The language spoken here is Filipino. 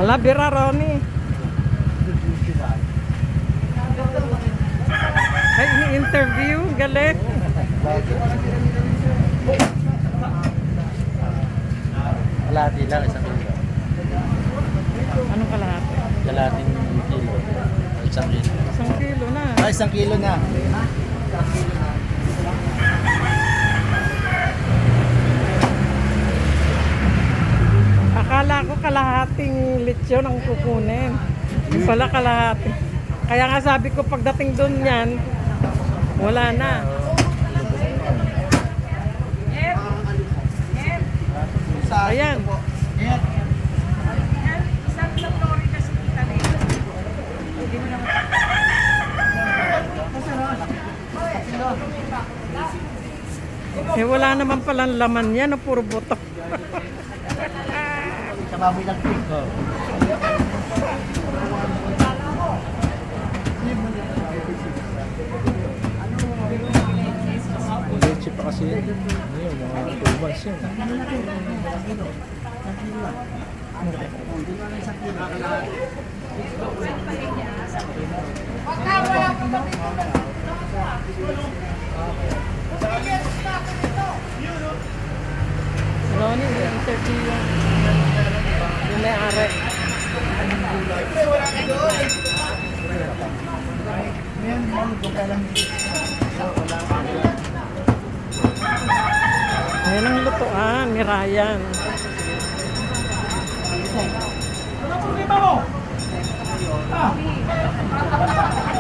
Hala, bira, Ronnie. Ay, ini-interview. Galing. Kalahati lang, 1 kilo. Anong kalahati? Kalahating kilo. 1 kilo. 1 kilo na. Ay, 1 kilo na. Akala ko kalahating lechon ang kukunin. Yung pala kalahati. Kaya nga sabi ko pagdating doon yan, wala na. Ayan. Eh wala naman palang laman yan, no? Puro buto. Sa baboy lang ito. Leche pa kasi yun. Ngayon, mga 2 months yun. Ronnie, interview yung may-ari. Ayan ang lutuan ni Ryan. Ano problema mo?